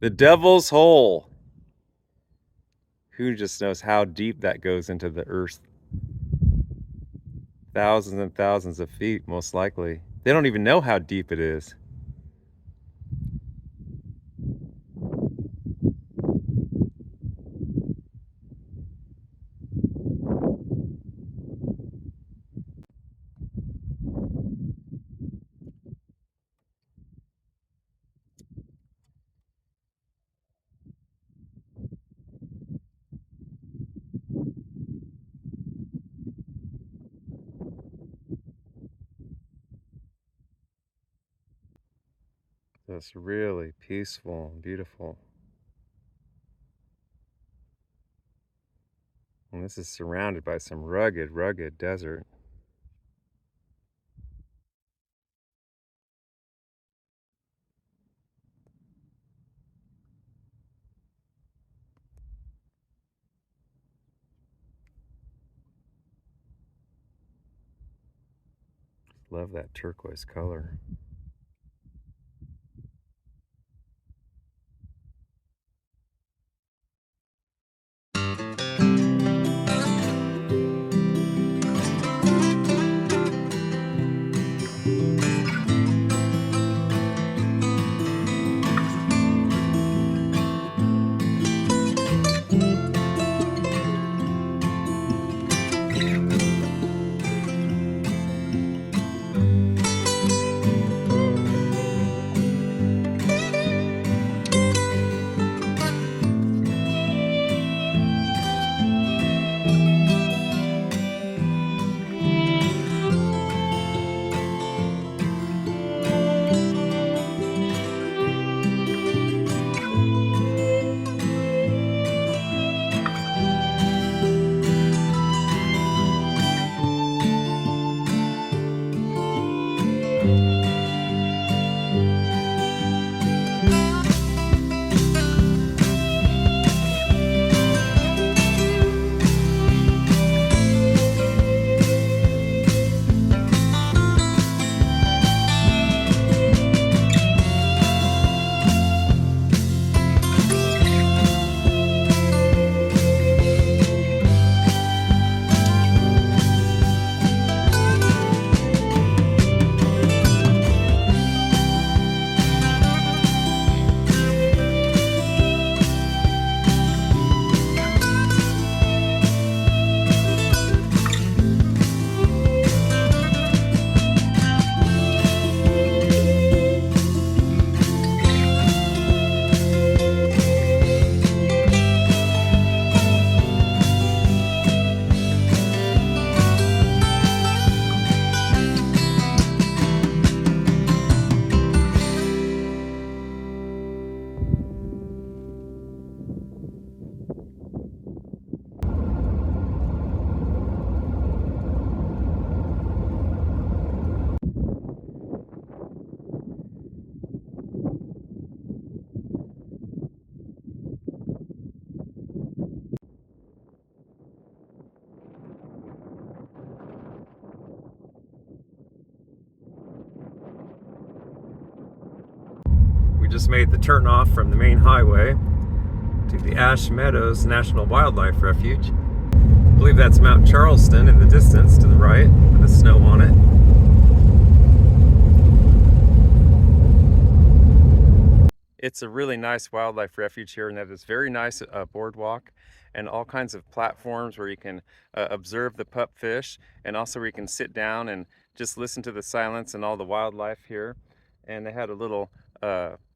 The Devil's Hole. Who just knows how deep that goes into the earth? Thousands and thousands of feet, most likely. They don't even know how deep it is. That's really peaceful and beautiful. And this is surrounded by some rugged, rugged desert. Love that turquoise color. We just made the turn off from the main highway to the Ash Meadows National Wildlife Refuge. I believe that's Mount Charleston in the distance to the right with the snow on it. It's a really nice wildlife refuge here, and that is very nice boardwalk and all kinds of platforms where you can observe the pupfish, and also where you can sit down and just listen to the silence and all the wildlife here. And they had a little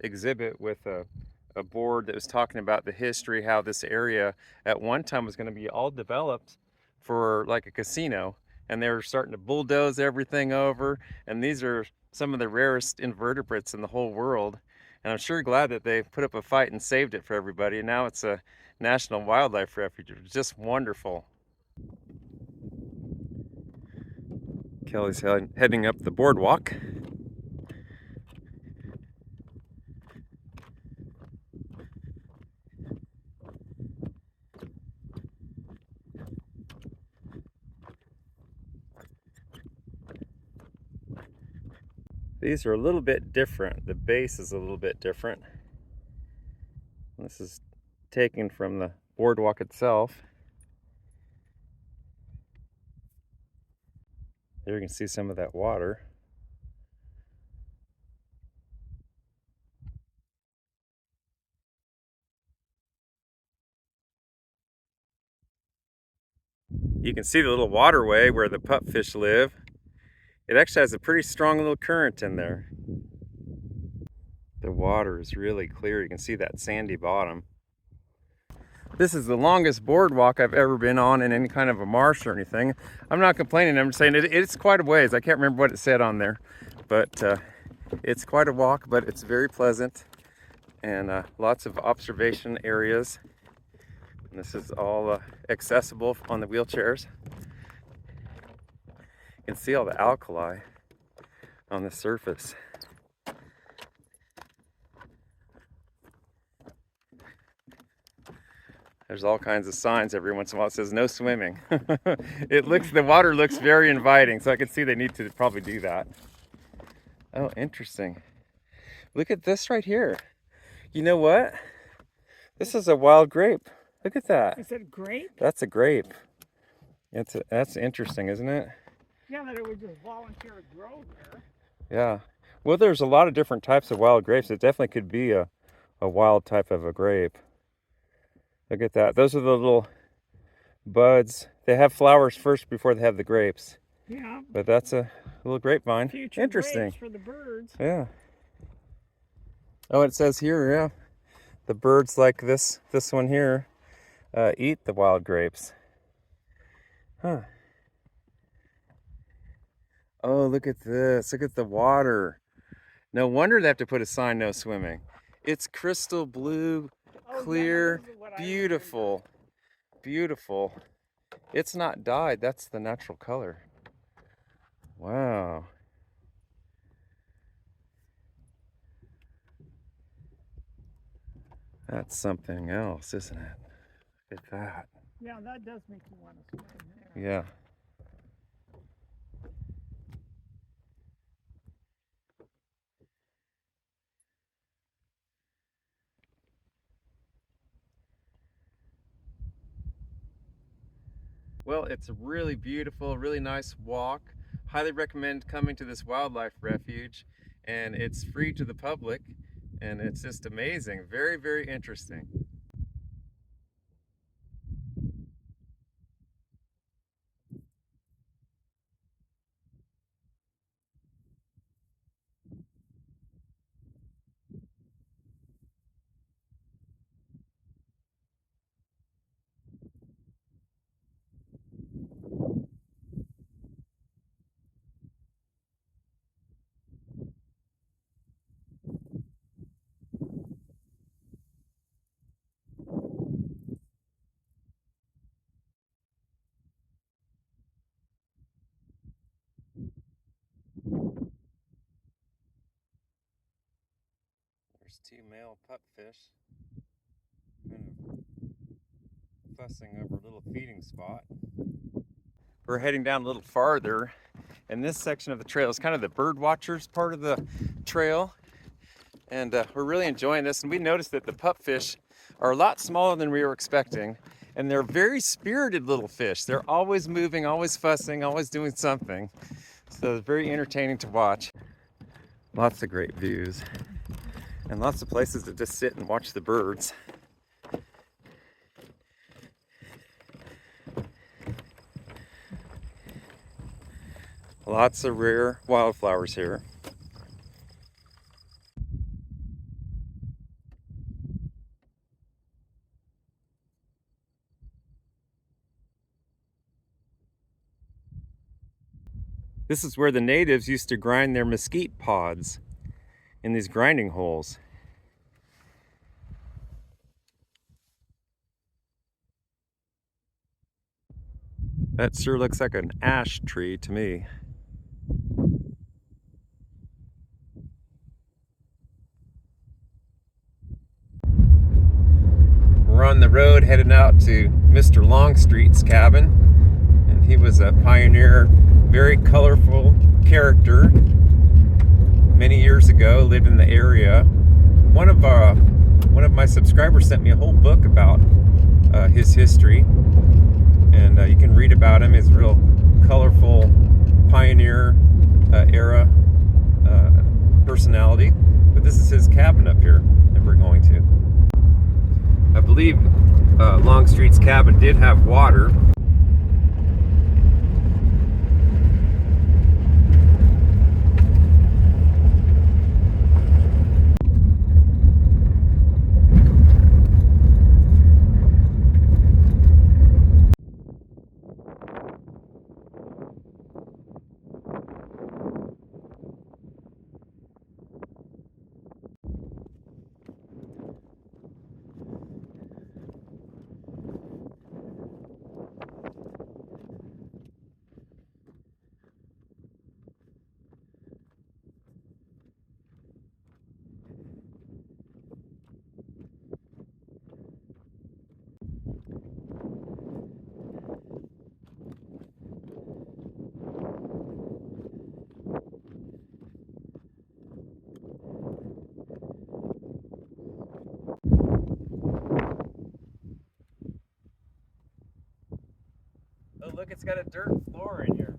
exhibit with a board that was talking about the history, how this area at one time was going to be all developed for like a casino, and they were starting to bulldoze everything over, and these are some of the rarest invertebrates in the whole world. And I'm sure glad that they put up a fight and saved it for everybody, and now it's a national wildlife refuge. It's just wonderful. Kellie's heading up the boardwalk. These are a little bit different. The base is a little bit different. This is taken from the boardwalk itself. There you can see some of that water. You can see the little waterway where the pupfish live. It actually has a pretty strong little current in there. The water is really clear. You can see that sandy bottom. This is the longest boardwalk I've ever been on in any kind of a marsh or anything. I'm not complaining, I'm just saying it's quite a ways. I can't remember what it said on there, but it's quite a walk, but it's very pleasant and lots of observation areas. And this is all accessible on the wheelchairs. You can see all the alkali on the surface. There's all kinds of signs every once in a while that says no swimming. The water looks very inviting, so I can see they need to probably do that. Oh, interesting. Look at this right here. You know what? This is a wild grape. Look at that. Is it a grape? That's a grape. That's interesting, isn't it? Yeah, that it would just volunteer to grow there. Yeah. Well, there's a lot of different types of wild grapes. It definitely could be a wild type of a grape. Look at that. Those are the little buds. They have flowers first before they have the grapes. Yeah. But that's a little grapevine. Future interesting. Grapes for the birds. Yeah. Oh, it says here, yeah. The birds like this one here eat the wild grapes. Huh. Oh, look at this. Look at the water. No wonder they have to put a sign, no swimming. It's crystal blue, clear, beautiful, beautiful. It's not dyed. That's the natural color. Wow. That's something else, isn't it? Look at that. Yeah, that does make you want to swim there. Yeah. Well, it's a really beautiful, really nice walk. Highly recommend coming to this wildlife refuge, and it's free to the public, and it's just amazing. Very, very interesting. There's two male pupfish kind of fussing over a little feeding spot. We're heading down a little farther, and this section of the trail is kind of the bird watchers part of the trail, and we're really enjoying this. And we noticed that the pupfish are a lot smaller than we were expecting, and they're very spirited little fish. They're always moving, always fussing, always doing something, so it's very entertaining to watch. Lots of great views and lots of places to just sit and watch the birds. Lots of rare wildflowers here. This is where the natives used to grind their mesquite pods, in these grinding holes. That sure looks like an ash tree to me. We're on the road heading out to Mr. Longstreet's cabin, and he was a pioneer, very colorful character. Many years ago, lived in the area. One one of my subscribers sent me a whole book about his history, and you can read about him. He's a real colorful pioneer era personality. But this is his cabin up here that we're going to. I believe Longstreet's cabin did have water. Oh, look, it's got a dirt floor in here.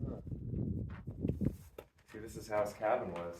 Huh. See, this is how his cabin was.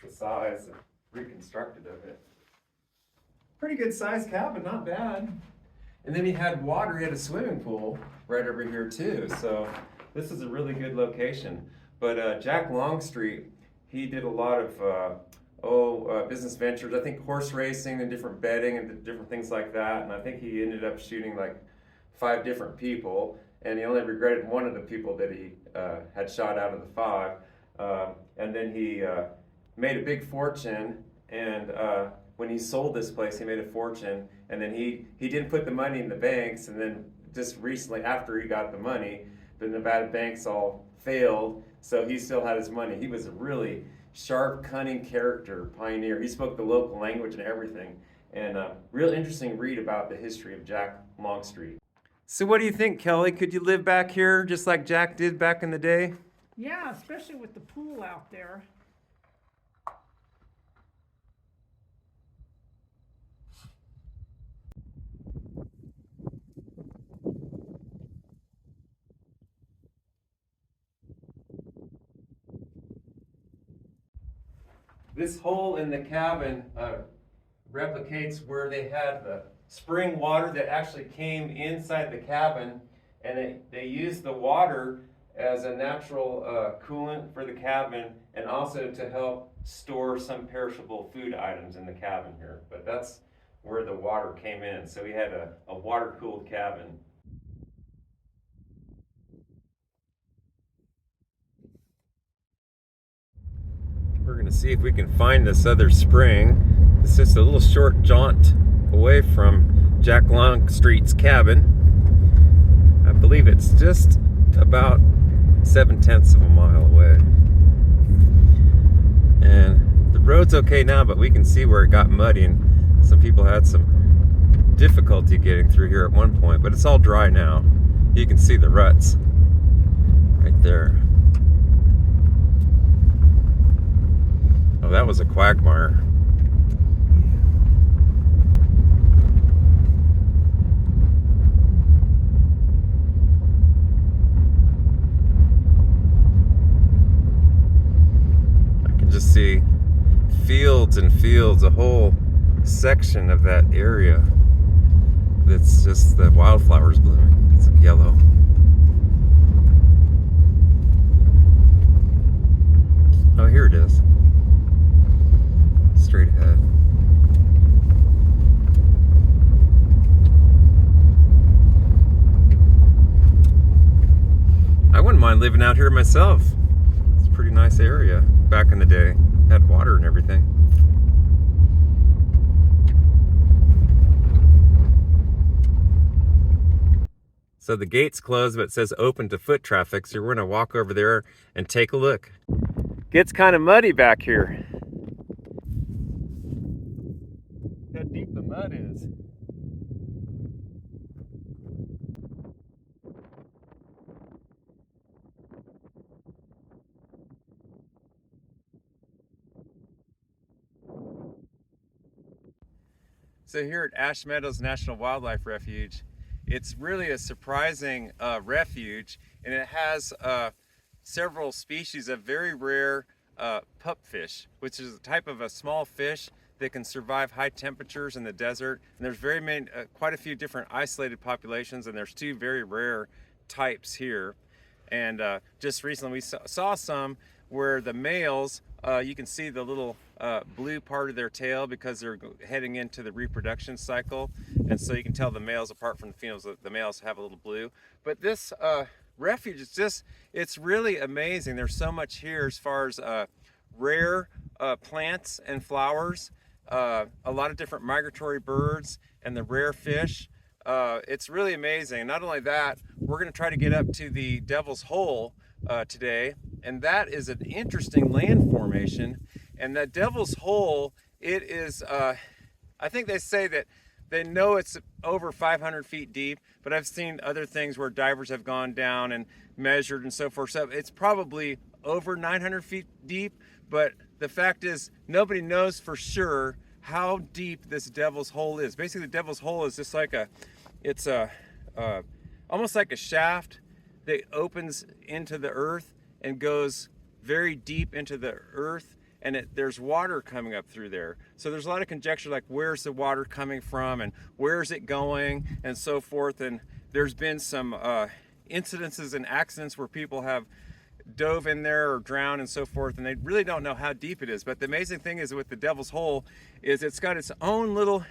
It's the size and reconstructed of it. Pretty good sized cabin, not bad. And then he had water, he had a swimming pool right over here too. So this is a really good location. But Jack Longstreet, he did a lot of business ventures. I think horse racing and different betting and different things like that. And I think he ended up shooting like 5 different people. And he only regretted one of the people that he had shot out of the 5. And then he made a big fortune. And when he sold this place, he made a fortune. And then he didn't put the money in the banks. And then just recently, after he got the money, the Nevada banks all failed. So he still had his money. He was a really sharp, cunning character, pioneer. He spoke the local language and everything. And real interesting read about the history of Jack Longstreet. So what do you think, Kelly? Could you live back here just like Jack did back in the day? Yeah, especially with the pool out there. This hole in the cabin replicates where they had the spring water that actually came inside the cabin, and they used the water as a natural coolant for the cabin, and also to help store some perishable food items in the cabin here. But that's where the water came in. So we had a water-cooled cabin. We're going to see if we can find this other spring. It's just a little short jaunt away from Jack Longstreet's cabin. I believe it's just about 7/10 of a mile away. And the road's okay now, but we can see where it got muddy, and some people had some difficulty getting through here at one point, but it's all dry now. You can see the ruts right there. Oh, that was a quagmire. I can just see fields and fields, a whole section of that area that's just the wildflowers blooming. It's like yellow. Oh, here it is. Straight ahead. I wouldn't mind living out here myself. It's a pretty nice area back in the day. Had water and everything. So the gate's closed, but it says open to foot traffic, so we're gonna walk over there and take a look. Gets kind of muddy back here. How deep the mud is. So here at Ash Meadows National Wildlife Refuge, it's really a surprising refuge, and it has several species of very rare pupfish, which is a type of a small fish that can survive high temperatures in the desert. And there's quite a few different isolated populations, and there's two very rare types here. And just recently we saw some where the males, you can see the little blue part of their tail because they're heading into the reproduction cycle. And so you can tell the males apart from the females, the males have a little blue. But this refuge is it's really amazing. There's so much here as far as rare plants and flowers, a lot of different migratory birds, and the rare fish. It's really amazing. Not only that, we're going to try to get up to the Devil's Hole today, and that is an interesting land formation. And that Devil's Hole, it is, I think they say that they know it's over 500 feet deep, but I've seen other things where divers have gone down and measured and so forth. So it's probably over 900 feet deep, but the fact is nobody knows for sure how deep this Devil's Hole is. Basically, the Devil's Hole is just like it's almost like a shaft that opens into the earth and goes very deep into the earth, and there's water coming up through there. So there's a lot of conjecture, like where's the water coming from and where's it going and so forth. And there's been some incidences and accidents where people have dove in there or drowned and so forth, and they really don't know how deep it is. But the amazing thing is with the Devil's Hole is it's got its own little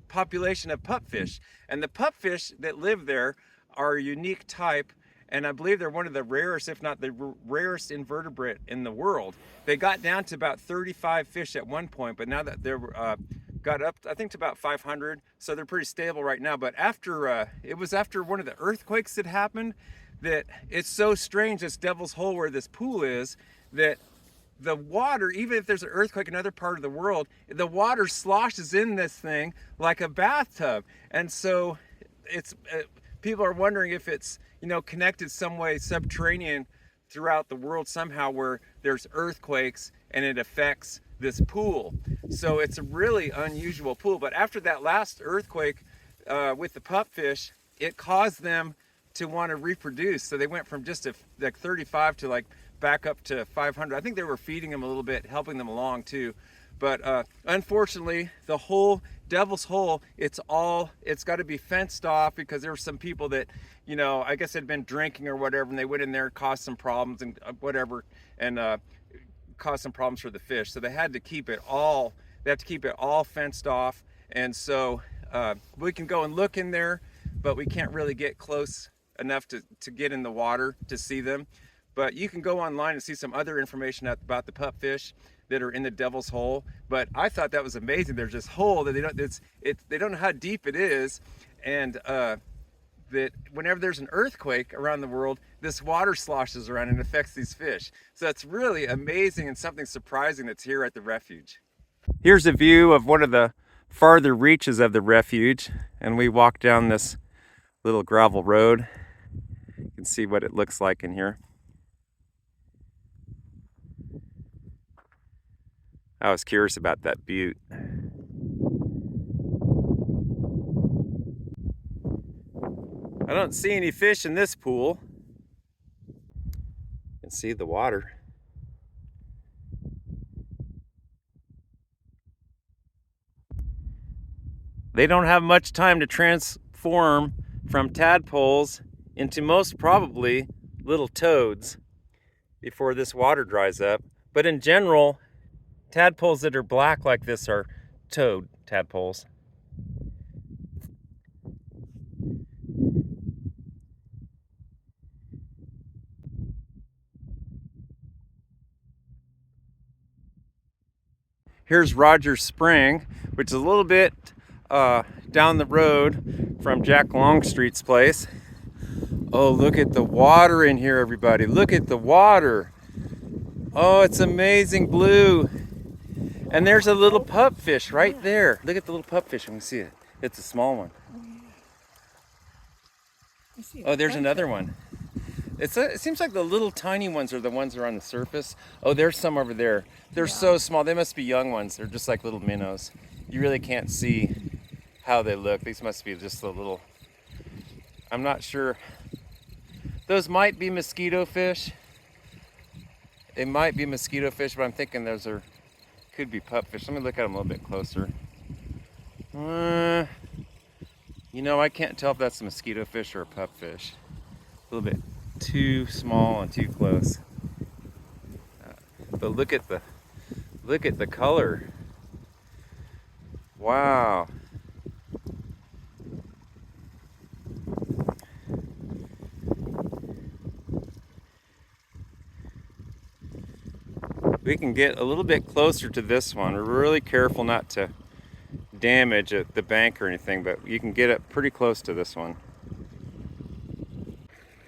population of pupfish, and the pupfish that live there are a unique type, and I believe they're one of the rarest, if not the rarest invertebrate in the world. They got down to about 35 fish at one point, but now that they're got up, I think, to about 500, so they're pretty stable right now. But after it was after one of the earthquakes that happened, that it's so strange, this Devil's Hole where this pool is, that the water, even if there's an earthquake in another part of the world, the water sloshes in this thing like a bathtub. And so it's people are wondering if it's, you know, connected some way subterranean throughout the world somehow, where there's earthquakes and it affects this pool. So it's a really unusual pool. But after that last earthquake with the pupfish, it caused them to want to reproduce. So they went from just like 35 to like back up to 500. I think they were feeding them a little bit, helping them along too. But unfortunately, the whole Devil's Hole, it's got to be fenced off because there were some people that, you know, I guess had been drinking or whatever, and they went in there and caused some problems and whatever, and caused some problems for the fish. So they had to keep it all, fenced off. And so we can go and look in there, but we can't really get close enough to get in the water to see them. But you can go online and see some other information about the pupfish that are in the Devil's Hole. But I thought that was amazing. There's this hole that they don't know how deep it is, and that whenever there's an earthquake around the world, this water sloshes around and affects these fish. So it's really amazing and something surprising that's here at the refuge. Here's a view of one of the farther reaches of the refuge, and we walk down this little gravel road. You can see what it looks like in here. I was curious about that butte. I don't see any fish in this pool. You can see the water. They don't have much time to transform from tadpoles into most probably little toads before this water dries up. But in general, tadpoles that are black like this are toad tadpoles. Here's Rogers Spring, which is a little bit down the road from Jack Longstreet's place. Oh, look at the water in here, everybody. Look at the water. Oh, it's amazing blue. And there's a little pupfish right there. Look at the little pupfish. We can see it. It's a small one. Oh, there's another one. It seems like the little tiny ones are the ones that are on the surface. Oh, there's some over there. They're so small. They must be young ones. They're just like little minnows. you really can't see how they look. These must be just a little, I'm not sure. Those might be mosquito fish. It might be mosquito fish, but I'm thinking those could be pupfish. Let me look at them a little bit closer. You know, I can't tell if that's a mosquito fish or a pupfish. A little bit too small and too close. But look at the color. Wow. We can get a little bit closer to this one. We're really careful not to damage the bank or anything, but you can get up pretty close to this one.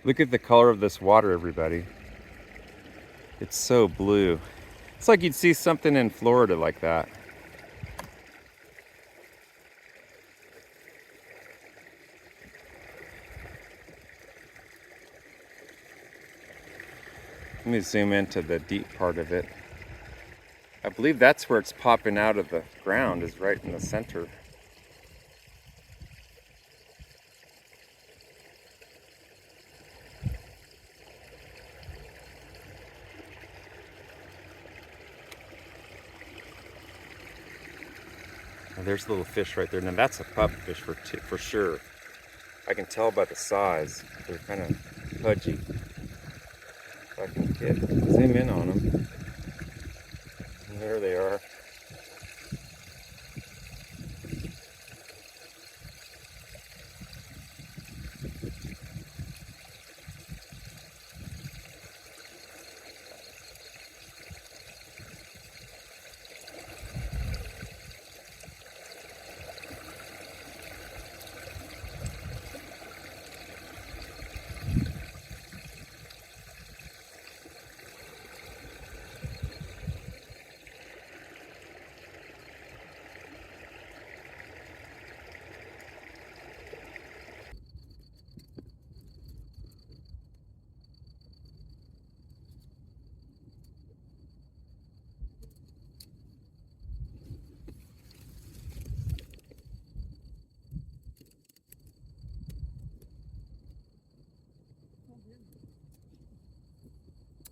Look at the color of this water, everybody. It's so blue. It's like you'd see something in Florida like that. Let me zoom into the deep part of it. I believe that's where it's popping out of the ground, is right in the center. Oh, there's a little fish right there. Now that's a pupfish for sure. I can tell by the size. They're kind of pudgy. If I can zoom in on them. And there they are.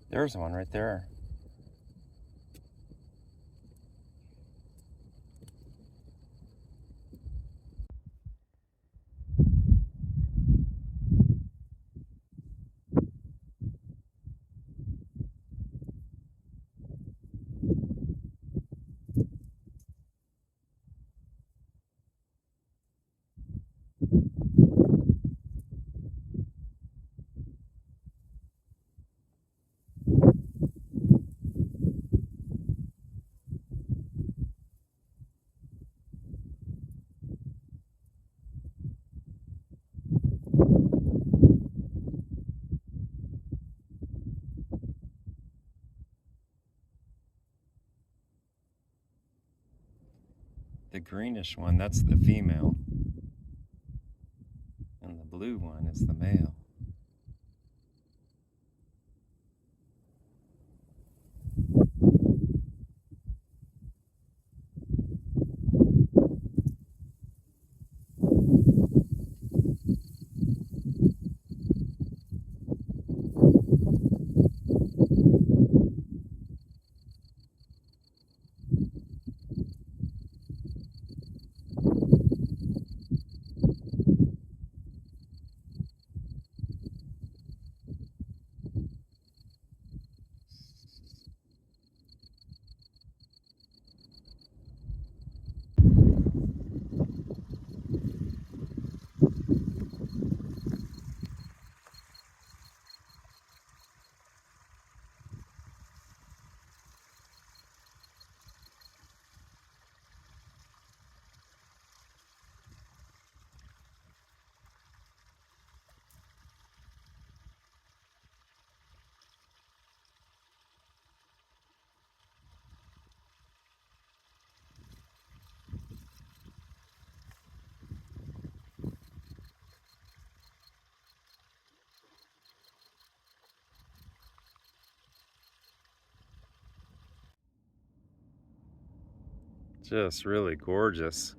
There's one right there. The greenish one, that's the female. And the blue one is the male. Just really gorgeous.